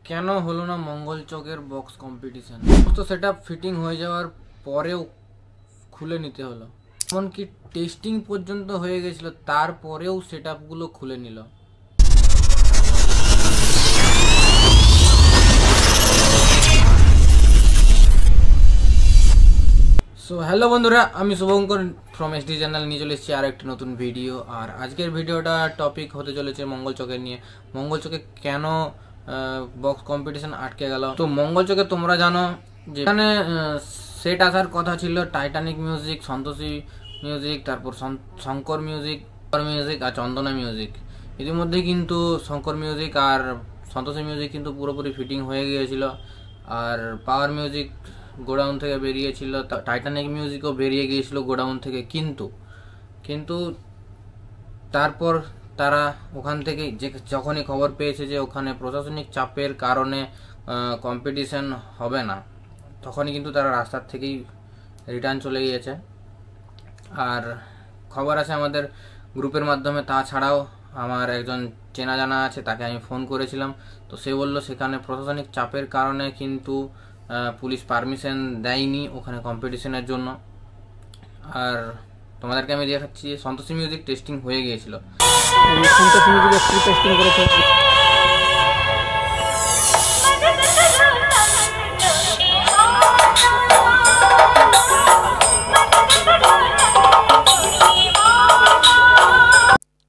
কেন হলো না মঙ্গল চকের বক্স কম্পিটিশন? তো সেটা ফিটিং হয়ে যাওয়ার পরেও খুলে নিতে হলো, এমনকি টেস্টিং পর্যন্ত হয়ে গেছিল, তারপরেও সেট আপগুলো খুলে নিল। সো হ্যালো বন্ধুরা, আমি শুভঙ্কর ফ্রম এসডি চ্যানেল নিয়ে চলে এসেছি আর একটি নতুন ভিডিও। আর আজকের ভিডিওটা টপিক হতে চলেছে মঙ্গল চকের নিয়ে। মঙ্গল চকে কেন বক্স কম্পিটিশন আটকে গেল? তো মঙ্গল চকে তোমরা জানো যেখানে সেট আসার কথা ছিল টাইটানিক মিউজিক, সন্তোষী মিউজিক, তারপর শঙ্কর মিউজিক আর চন্দনা মিউজিক। ইতিমধ্যে কিন্তু শঙ্কর মিউজিক আর সন্তোষী মিউজিক কিন্তু পুরোপুরি ফিটিং হয়ে গিয়েছিল, আর পাওয়ার মিউজিক গোডাউন থেকে বেরিয়েছিল, টাইটানিক মিউজিকও বেরিয়ে গিয়েছিল গোডাউন থেকে। কিন্তু তারপর তারা ওখান থেকে যখনই খবর পেয়েছে যে ওখানে প্রশাসনিক চাপের কারণে কম্পিটিশন হবে না, তখনই কিন্তু তারা রাস্তার থেকেই রিটার্ন চলে গিয়েছে। আর খবর আছে আমাদের গ্রুপের মাধ্যমে, তাছাড়াও আমার একজন চেনা জানা আছে, তাকে আমি ফোন করেছিলাম। তো সে বলল সেখানে প্রশাসনিক চাপের কারণে কিন্তু পুলিশ পারমিশন দেয়নি ওখানে কম্পিটিশনের জন্য। আর তোমাদেরকে আমি দেখাচ্ছি, সন্তোষী মিউজিক টেস্টিং হয়ে গিয়েছিল। সন্তোষী মিউজিক টেস্টিং করেছে।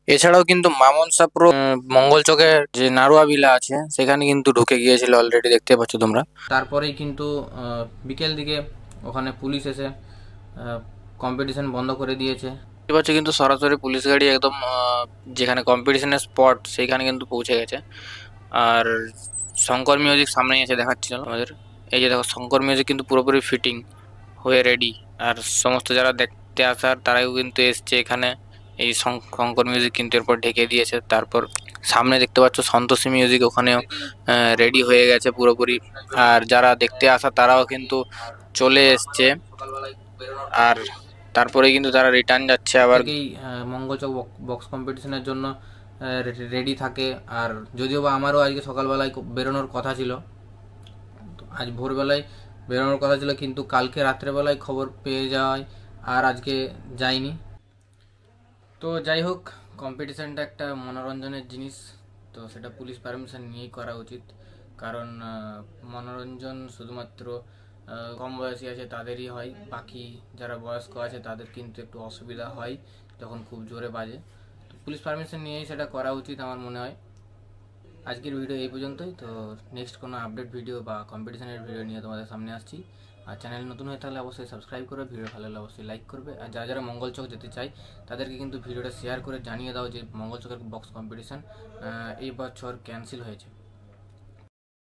এছাড়াও কিন্তু মামন সাপ্রো মঙ্গল চকে যে নাড়ুয়া বিলা আছে সেখানে কিন্তু ঢুকে গিয়েছিল, অলরেডি দেখতে পাচ্ছ তোমরা। তারপরেই কিন্তু বিকেল দিকে ওখানে পুলিশ এসে কম্পিটিশন বন্ধ করে দিয়েছে। দেখতে পাচ্ছ কিন্তু সরাসরি পুলিশ গাড়ি একদম যেখানে কম্পিটিশনের স্পট সেইখানে কিন্তু পৌঁছে গেছে। আর শঙ্কর মিউজিক সামনেই এসে দেখাচ্ছিল আমাদের। এই যে দেখো, শঙ্কর মিউজিক কিন্তু পুরোপুরি ফিটিং হয়ে রেডি। আর সমস্ত যারা দেখতে আসার তারাও কিন্তু এসছে এখানে। এই শঙ্কর মিউজিক কিন্তু এরপর ঢেকে দিয়েছে। তারপর সামনে দেখতে পাচ্ছ সন্তোষী মিউজিক ওখানেও রেডি হয়ে গেছে পুরোপুরি। আর যারা দেখতে আসা তারাও কিন্তু চলে এসছে। আর তারপরে কিন্তু তারা রিটার্ন যাচ্ছে আবার। মঙ্গলচক বক্স কম্পিটিশনের জন্য রেডি থাকে। আর যদিও বা আমারও আজকে সকালবেলায় বেরোনোর কথা ছিল, আজ ভোরবেলায় বেরোনোর কথা ছিল, কিন্তু কালকে রাত্রেবেলায় খবর পেয়ে যাওয়ায় আর আজকে যাইনি। তো যাই হোক, কম্পিটিশানটা একটা মনোরঞ্জনের জিনিস, তো সেটা পুলিশ পারমিশন নিয়েই করা উচিত। কারণ মনোরঞ্জন শুধুমাত্র কম বয়সী আছে তাদেরই হয়, বাকি যারা বয়স্ক আছে তাদের কিন্তু একটু অসুবিধা হয় যখন খুব জোরে বাজে। তো পুলিশ পারমিশন নিয়েই সেটা করা উচিত আমার মনে হয়। আজকের ভিডিও এই পর্যন্তই। তো নেক্সট কোনো আপডেট ভিডিও বা কম্পিটিশনের ভিডিও নিয়ে তোমাদের সামনে আসছি। আর চ্যানেল নতুন হয়ে থাকলে অবশ্যই সাবস্ক্রাইব করবে, ভিডিও ভালো লাগলে অবশ্যই লাইক করবে। আর যারা যারা মঙ্গল চক যেতে চাই তাদেরকে কিন্তু ভিডিওটা শেয়ার করে জানিয়ে দাও যে মঙ্গল চকের বক্স কম্পিটিশান এই বছর ক্যান্সেল হয়েছে।